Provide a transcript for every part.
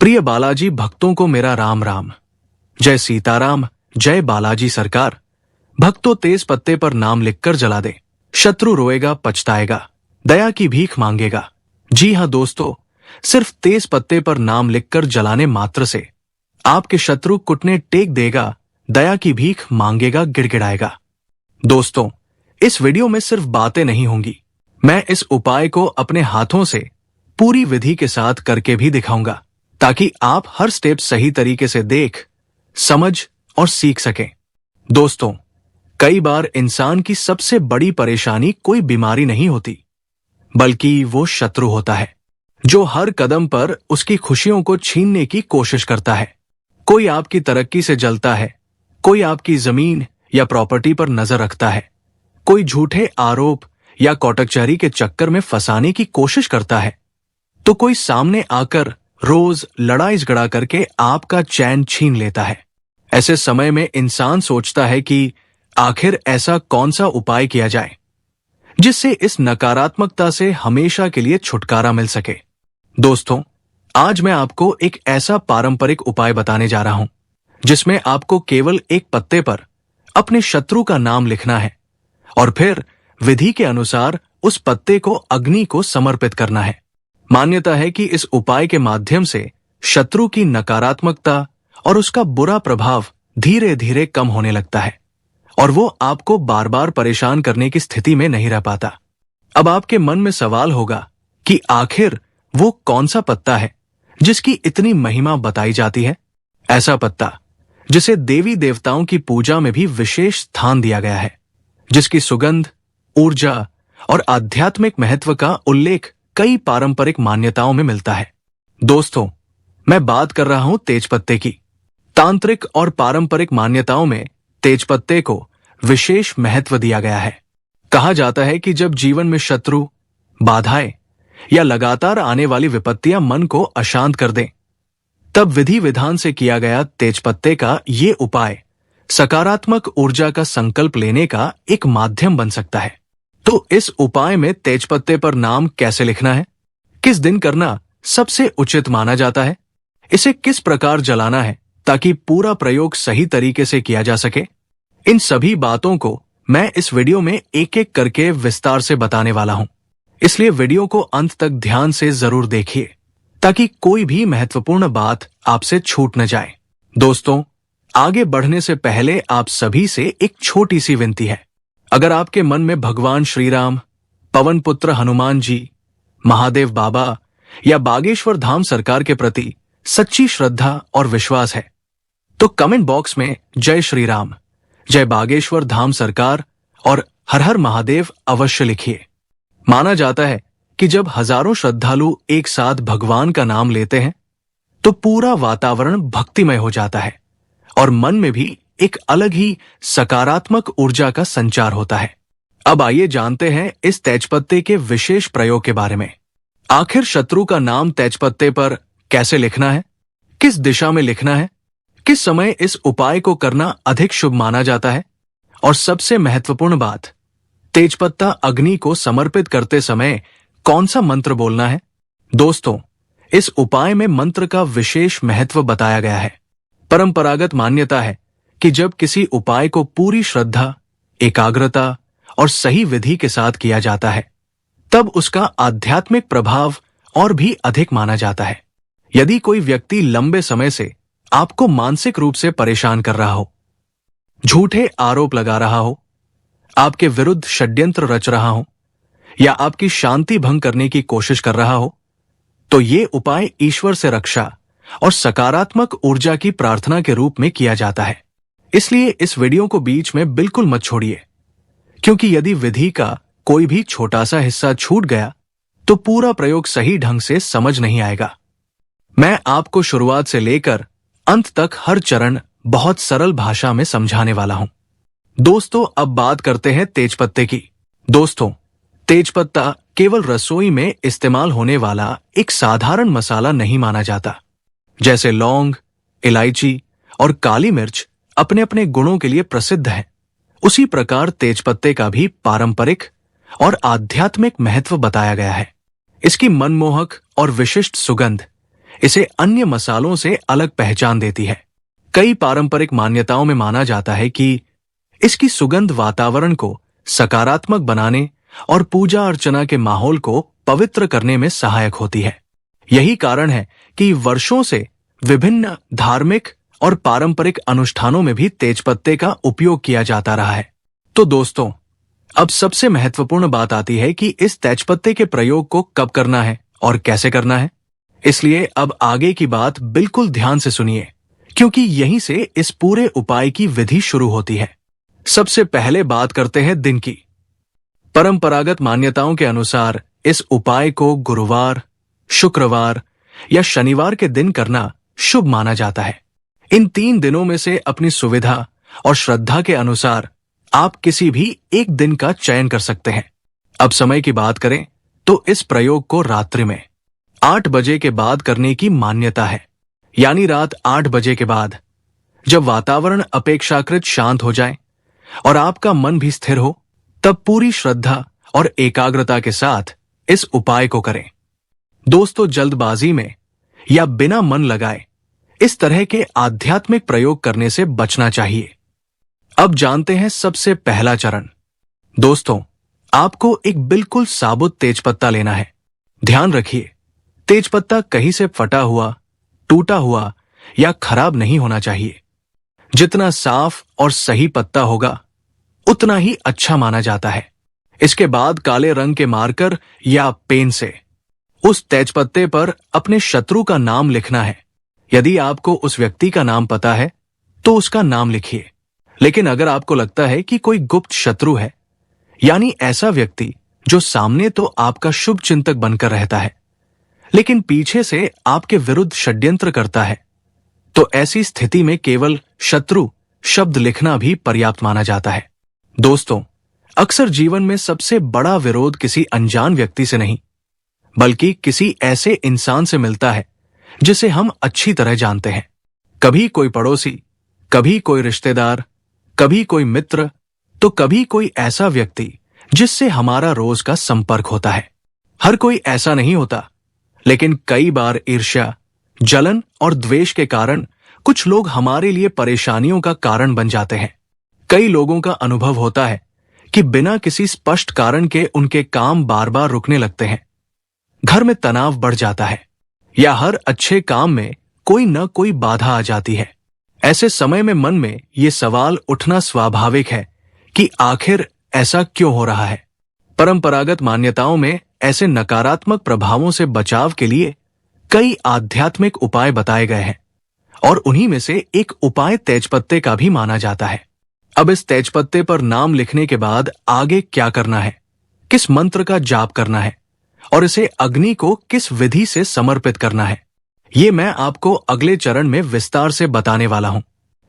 प्रिय बालाजी भक्तों को मेरा राम राम। जय सीताराम, जय बालाजी सरकार। भक्तों, तेज पत्ते पर नाम लिखकर जला दे, शत्रु रोएगा पछताएगा, दया की भीख मांगेगा। जी हां दोस्तों, सिर्फ तेज पत्ते पर नाम लिखकर जलाने मात्र से आपके शत्रु घुटने टेक देगा, दया की भीख मांगेगा, गिड़गिड़ाएगा। दोस्तों, इस वीडियो में सिर्फ बातें नहीं होंगी, मैं इस उपाय को अपने हाथों से पूरी विधि के साथ करके भी दिखाऊंगा, ताकि आप हर स्टेप सही तरीके से देख, समझ और सीख सकें। दोस्तों, कई बार इंसान की सबसे बड़ी परेशानी कोई बीमारी नहीं होती, बल्कि वो शत्रु होता है जो हर कदम पर उसकी खुशियों को छीनने की कोशिश करता है। कोई आपकी तरक्की से जलता है, कोई आपकी जमीन या प्रॉपर्टी पर नजर रखता है, कोई झूठे आरोप या कौटकचहरी के चक्कर में फंसाने की कोशिश करता है, तो कोई सामने आकर रोज लड़ाई झगड़ा करके आपका चैन छीन लेता है। ऐसे समय में इंसान सोचता है कि आखिर ऐसा कौन सा उपाय किया जाए जिससे इस नकारात्मकता से हमेशा के लिए छुटकारा मिल सके। दोस्तों, आज मैं आपको एक ऐसा पारंपरिक उपाय बताने जा रहा हूं जिसमें आपको केवल एक पत्ते पर अपने शत्रु का नाम लिखना है और फिर विधि के अनुसार उस पत्ते को अग्नि को समर्पित करना है। मान्यता है कि इस उपाय के माध्यम से शत्रु की नकारात्मकता और उसका बुरा प्रभाव धीरे धीरे कम होने लगता है और वो आपको बार बार परेशान करने की स्थिति में नहीं रह पाता। अब आपके मन में सवाल होगा कि आखिर वो कौन सा पत्ता है जिसकी इतनी महिमा बताई जाती है। ऐसा पत्ता जिसे देवी देवताओं की पूजा में भी विशेष स्थान दिया गया है, जिसकी सुगंध, ऊर्जा और आध्यात्मिक महत्व का उल्लेख कई पारंपरिक मान्यताओं में मिलता है। दोस्तों, मैं बात कर रहा हूं तेजपत्ते की। तांत्रिक और पारंपरिक मान्यताओं में तेजपत्ते को विशेष महत्व दिया गया है। कहा जाता है कि जब जीवन में शत्रु, बाधाएं या लगातार आने वाली विपत्तियां मन को अशांत कर दें, तब विधि विधान से किया गया तेजपत्ते का ये उपाय सकारात्मक ऊर्जा का संकल्प लेने का एक माध्यम बन सकता है। तो इस उपाय में तेजपत्ते पर नाम कैसे लिखना है, किस दिन करना सबसे उचित माना जाता है, इसे किस प्रकार जलाना है ताकि पूरा प्रयोग सही तरीके से किया जा सके, इन सभी बातों को मैं इस वीडियो में एक एक करके विस्तार से बताने वाला हूं। इसलिए वीडियो को अंत तक ध्यान से जरूर देखिए ताकि कोई भी महत्वपूर्ण बात आपसे छूट न जाए। दोस्तों, आगे बढ़ने से पहले आप सभी से एक छोटी सी विनती है। अगर आपके मन में भगवान श्री राम, पवन पुत्र हनुमान जी, महादेव बाबा या बागेश्वर धाम सरकार के प्रति सच्ची श्रद्धा और विश्वास है, तो कमेंट बॉक्स में जय श्री राम, जय बागेश्वर धाम सरकार और हर हर महादेव अवश्य लिखिए। माना जाता है कि जब हजारों श्रद्धालु एक साथ भगवान का नाम लेते हैं तो पूरा वातावरण भक्तिमय हो जाता है और मन में भी एक अलग ही सकारात्मक ऊर्जा का संचार होता है। अब आइए जानते हैं इस तेजपत्ते के विशेष प्रयोग के बारे में। आखिर शत्रु का नाम तेजपत्ते पर कैसे लिखना है, किस दिशा में लिखना है, किस समय इस उपाय को करना अधिक शुभ माना जाता है, और सबसे महत्वपूर्ण बात, तेजपत्ता अग्नि को समर्पित करते समय कौन सा मंत्र बोलना है। दोस्तों, इस उपाय में मंत्र का विशेष महत्व बताया गया है। परंपरागत मान्यता है कि जब किसी उपाय को पूरी श्रद्धा, एकाग्रता और सही विधि के साथ किया जाता है, तब उसका आध्यात्मिक प्रभाव और भी अधिक माना जाता है। यदि कोई व्यक्ति लंबे समय से आपको मानसिक रूप से परेशान कर रहा हो, झूठे आरोप लगा रहा हो, आपके विरुद्ध षड्यंत्र रच रहा हो या आपकी शांति भंग करने की कोशिश कर रहा हो, तो ये उपाय ईश्वर से रक्षा और सकारात्मक ऊर्जा की प्रार्थना के रूप में किया जाता है। इसलिए इस वीडियो को बीच में बिल्कुल मत छोड़िए, क्योंकि यदि विधि का कोई भी छोटा सा हिस्सा छूट गया तो पूरा प्रयोग सही ढंग से समझ नहीं आएगा। मैं आपको शुरुआत से लेकर अंत तक हर चरण बहुत सरल भाषा में समझाने वाला हूं। दोस्तों, अब बात करते हैं तेजपत्ते की। दोस्तों, तेजपत्ता केवल रसोई में इस्तेमाल होने वाला एक साधारण मसाला नहीं माना जाता। जैसे लौंग, इलायची और काली मिर्च अपने अपने गुणों के लिए प्रसिद्ध है, उसी प्रकार तेजपत्ते का भी पारंपरिक और आध्यात्मिक महत्व बताया गया है। इसकी मनमोहक और विशिष्ट सुगंध इसे अन्य मसालों से अलग पहचान देती है। कई पारंपरिक मान्यताओं में माना जाता है कि इसकी सुगंध वातावरण को सकारात्मक बनाने और पूजा अर्चना के माहौल को पवित्र करने में सहायक होती है। यही कारण है कि वर्षों से विभिन्न धार्मिक और पारंपरिक अनुष्ठानों में भी तेजपत्ते का उपयोग किया जाता रहा है। तो दोस्तों, अब सबसे महत्वपूर्ण बात आती है कि इस तेजपत्ते के प्रयोग को कब करना है और कैसे करना है। इसलिए अब आगे की बात बिल्कुल ध्यान से सुनिए, क्योंकि यहीं से इस पूरे उपाय की विधि शुरू होती है। सबसे पहले बात करते हैं दिन की। परंपरागत मान्यताओं के अनुसार इस उपाय को गुरुवार, शुक्रवार या शनिवार के दिन करना शुभ माना जाता है। इन 3 दिनों में से अपनी सुविधा और श्रद्धा के अनुसार आप किसी भी एक दिन का चयन कर सकते हैं। अब समय की बात करें तो इस प्रयोग को रात्रि में 8 बजे के बाद करने की मान्यता है, यानी रात 8 बजे के बाद, जब वातावरण अपेक्षाकृत शांत हो जाए और आपका मन भी स्थिर हो, तब पूरी श्रद्धा और एकाग्रता के साथ इस उपाय को करें। दोस्तों, जल्दबाजी में या बिना मन लगाए इस तरह के आध्यात्मिक प्रयोग करने से बचना चाहिए। अब जानते हैं सबसे पहला चरण। दोस्तों, आपको एक बिल्कुल साबुत तेजपत्ता लेना है। ध्यान रखिए, तेजपत्ता कहीं से फटा हुआ, टूटा हुआ या खराब नहीं होना चाहिए। जितना साफ और सही पत्ता होगा, उतना ही अच्छा माना जाता है। इसके बाद काले रंग के मार्कर या पेन से उस तेजपत्ते पर अपने शत्रु का नाम लिखना है। यदि आपको उस व्यक्ति का नाम पता है तो उसका नाम लिखिए, लेकिन अगर आपको लगता है कि कोई गुप्त शत्रु है, यानी ऐसा व्यक्ति जो सामने तो आपका शुभ चिंतक बनकर रहता है लेकिन पीछे से आपके विरुद्ध षड्यंत्र करता है, तो ऐसी स्थिति में केवल शत्रु शब्द लिखना भी पर्याप्त माना जाता है। दोस्तों, अक्सर जीवन में सबसे बड़ा विरोध किसी अनजान व्यक्ति से नहीं, बल्कि किसी ऐसे इंसान से मिलता है जिसे हम अच्छी तरह जानते हैं। कभी कोई पड़ोसी, कभी कोई रिश्तेदार, कभी कोई मित्र, तो कभी कोई ऐसा व्यक्ति जिससे हमारा रोज का संपर्क होता है। हर कोई ऐसा नहीं होता, लेकिन कई बार ईर्ष्या, जलन और द्वेष के कारण कुछ लोग हमारे लिए परेशानियों का कारण बन जाते हैं। कई लोगों का अनुभव होता है कि बिना किसी स्पष्ट कारण के उनके काम बार बार रुकने लगते हैं, घर में तनाव बढ़ जाता है या हर अच्छे काम में कोई न कोई बाधा आ जाती है। ऐसे समय में मन में ये सवाल उठना स्वाभाविक है कि आखिर ऐसा क्यों हो रहा है। परंपरागत मान्यताओं में ऐसे नकारात्मक प्रभावों से बचाव के लिए कई आध्यात्मिक उपाय बताए गए हैं और उन्हीं में से एक उपाय तेजपत्ते का भी माना जाता है। अब इस तेजपत्ते पर नाम लिखने के बाद आगे क्या करना है, किस मंत्र का जाप करना है और इसे अग्नि को किस विधि से समर्पित करना है, ये मैं आपको अगले चरण में विस्तार से बताने वाला हूं।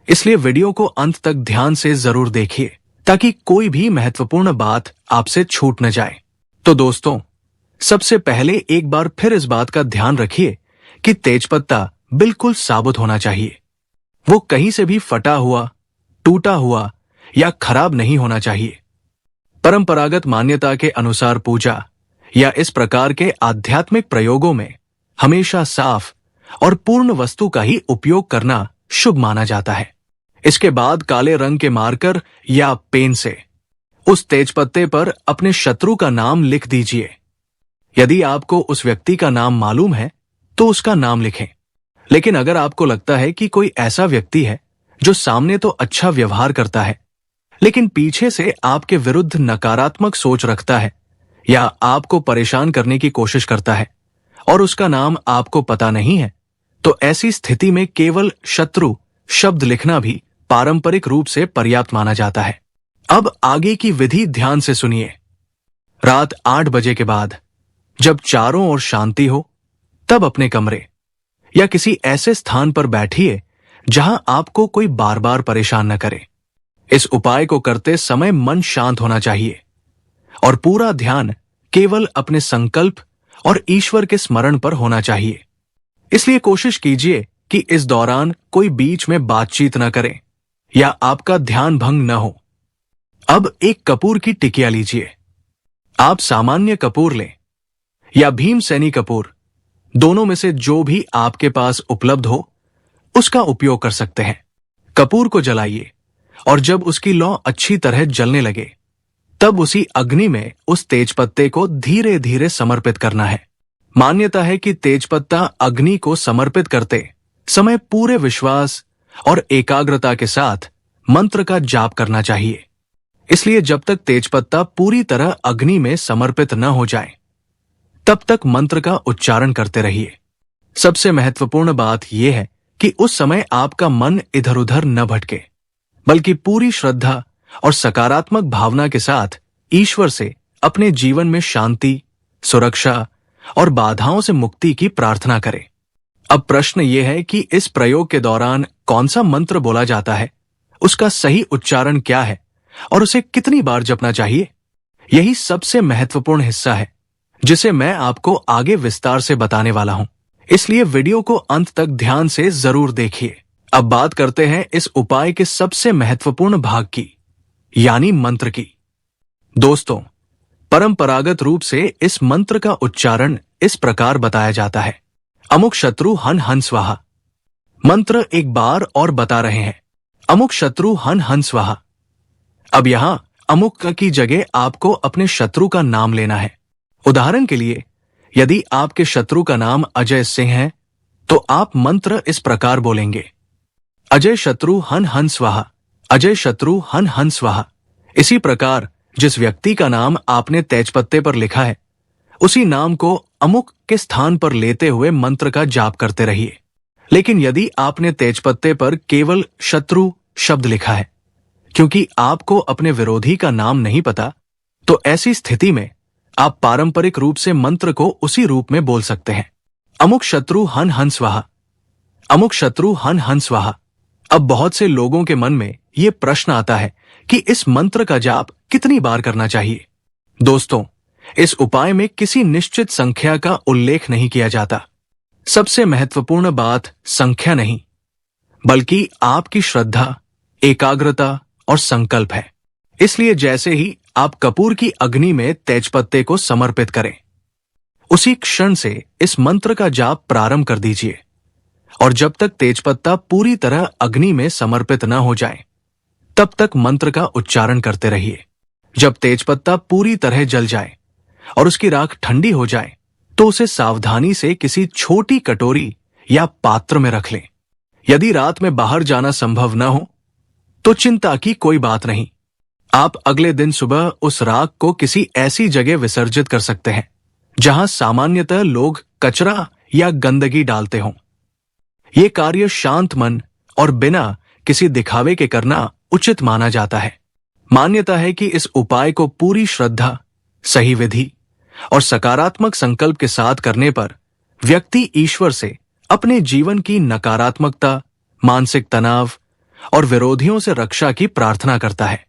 इसलिए वीडियो को अंत तक ध्यान से जरूर देखिए ताकि कोई भी महत्वपूर्ण बात आपसे छूट न जाए। तो दोस्तों, सबसे पहले एक बार फिर इस बात का ध्यान रखिए कि तेजपत्ता बिल्कुल साबुत होना चाहिए। वो कहीं से भी फटा हुआ, टूटा हुआ या खराब नहीं होना चाहिए। परंपरागत मान्यता के अनुसार पूजा या इस प्रकार के आध्यात्मिक प्रयोगों में हमेशा साफ और पूर्ण वस्तु का ही उपयोग करना शुभ माना जाता है। इसके बाद काले रंग के मार्कर या पेन से उस तेजपत्ते पर अपने शत्रु का नाम लिख दीजिए। यदि आपको उस व्यक्ति का नाम मालूम है तो उसका नाम लिखें, लेकिन अगर आपको लगता है कि कोई ऐसा व्यक्ति है जो सामने तो अच्छा व्यवहार करता है लेकिन पीछे से आपके विरुद्ध नकारात्मक सोच रखता है या आपको परेशान करने की कोशिश करता है और उसका नाम आपको पता नहीं है, तो ऐसी स्थिति में केवल शत्रु शब्द लिखना भी पारंपरिक रूप से पर्याप्त माना जाता है। अब आगे की विधि ध्यान से सुनिए। रात 8 बजे के बाद जब चारों ओर शांति हो, तब अपने कमरे या किसी ऐसे स्थान पर बैठिए जहां आपको कोई बार बार परेशान न करे। इस उपाय को करते समय मन शांत होना चाहिए और पूरा ध्यान केवल अपने संकल्प और ईश्वर के स्मरण पर होना चाहिए। इसलिए कोशिश कीजिए कि इस दौरान कोई बीच में बातचीत न करे या आपका ध्यान भंग न हो। अब एक कपूर की टिकिया लीजिए। आप सामान्य कपूर लें या भीमसेनी कपूर, दोनों में से जो भी आपके पास उपलब्ध हो उसका उपयोग कर सकते हैं। कपूर को जलाइए और जब उसकी लौ अच्छी तरह जलने लगे तब उसी अग्नि में उस तेजपत्ते को धीरे धीरे समर्पित करना है। मान्यता है कि तेजपत्ता अग्नि को समर्पित करते समय पूरे विश्वास और एकाग्रता के साथ मंत्र का जाप करना चाहिए। इसलिए जब तक तेजपत्ता पूरी तरह अग्नि में समर्पित न हो जाए तब तक मंत्र का उच्चारण करते रहिए। सबसे महत्वपूर्ण बात यह है कि उस समय आपका मन इधर उधर न भटके, बल्कि पूरी श्रद्धा और सकारात्मक भावना के साथ ईश्वर से अपने जीवन में शांति, सुरक्षा और बाधाओं से मुक्ति की प्रार्थना करें। अब प्रश्न यह है कि इस प्रयोग के दौरान कौन सा मंत्र बोला जाता है, उसका सही उच्चारण क्या है और उसे कितनी बार जपना चाहिए। यही सबसे महत्वपूर्ण हिस्सा है जिसे मैं आपको आगे विस्तार से बताने वाला हूं, इसलिए वीडियो को अंत तक ध्यान से जरूर देखिए। अब बात करते हैं इस उपाय के सबसे महत्वपूर्ण भाग की, यानी मंत्र की। दोस्तों, परंपरागत रूप से इस मंत्र का उच्चारण इस प्रकार बताया जाता है, अमुक शत्रु हन हन स्वाहा। मंत्र एक बार और बता रहे हैं, अमुक शत्रु हन हन स्वाहा। अब यहां अमुक की जगह आपको अपने शत्रु का नाम लेना है। उदाहरण के लिए, यदि आपके शत्रु का नाम अजय सिंह है तो आप मंत्र इस प्रकार बोलेंगे, अजय शत्रु हन हन स्वाहा, अजय शत्रु हन हन स्वाहा। इसी प्रकार जिस व्यक्ति का नाम आपने तेजपत्ते पर लिखा है उसी नाम को अमुक के स्थान पर लेते हुए मंत्र का जाप करते रहिए। लेकिन यदि आपने तेजपत्ते पर केवल शत्रु शब्द लिखा है, क्योंकि आपको अपने विरोधी का नाम नहीं पता, तो ऐसी स्थिति में आप पारंपरिक रूप से मंत्र को उसी रूप में बोल सकते हैं, अमुक शत्रु हन हन स्वाहा, अमुक शत्रु हन हन स्वाहा। अब बहुत से लोगों के मन में यह प्रश्न आता है कि इस मंत्र का जाप कितनी बार करना चाहिए। दोस्तों, इस उपाय में किसी निश्चित संख्या का उल्लेख नहीं किया जाता। सबसे महत्वपूर्ण बात संख्या नहीं, बल्कि आपकी श्रद्धा, एकाग्रता और संकल्प है। इसलिए जैसे ही आप कपूर की अग्नि में तेजपत्ते को समर्पित करें, उसी क्षण से इस मंत्र का जाप प्रारंभ कर दीजिए और जब तक तेजपत्ता पूरी तरह अग्नि में समर्पित न हो जाए तब तक मंत्र का उच्चारण करते रहिए। जब तेजपत्ता पूरी तरह जल जाए और उसकी राख ठंडी हो जाए तो उसे सावधानी से किसी छोटी कटोरी या पात्र में रख लें। यदि रात में बाहर जाना संभव न हो तो चिंता की कोई बात नहीं, आप अगले दिन सुबह उस राख को किसी ऐसी जगह विसर्जित कर सकते हैं जहां सामान्यतः लोग कचरा या गंदगी डालते हों। यह कार्य शांत मन और बिना किसी दिखावे के करना उचित माना जाता है। मान्यता है कि इस उपाय को पूरी श्रद्धा, सही विधि और सकारात्मक संकल्प के साथ करने पर व्यक्ति ईश्वर से अपने जीवन की नकारात्मकता, मानसिक तनाव और विरोधियों से रक्षा की प्रार्थना करता है।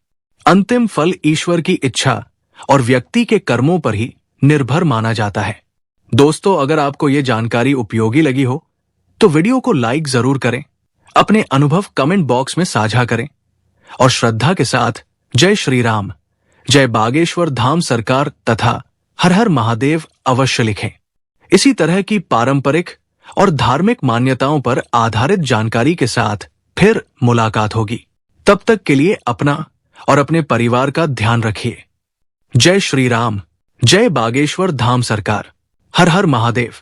अंतिम फल ईश्वर की इच्छा और व्यक्ति के कर्मों पर ही निर्भर माना जाता है। दोस्तों, अगर आपको ये जानकारी उपयोगी लगी हो तो वीडियो को लाइक जरूर करें, अपने अनुभव कमेंट बॉक्स में साझा करें और श्रद्धा के साथ जय श्री राम, जय बागेश्वर धाम सरकार तथा हर हर महादेव अवश्य लिखें। इसी तरह की पारंपरिक और धार्मिक मान्यताओं पर आधारित जानकारी के साथ फिर मुलाकात होगी। तब तक के लिए अपना और अपने परिवार का ध्यान रखिए। जय श्री राम, जय बागेश्वर धाम सरकार, हर हर महादेव।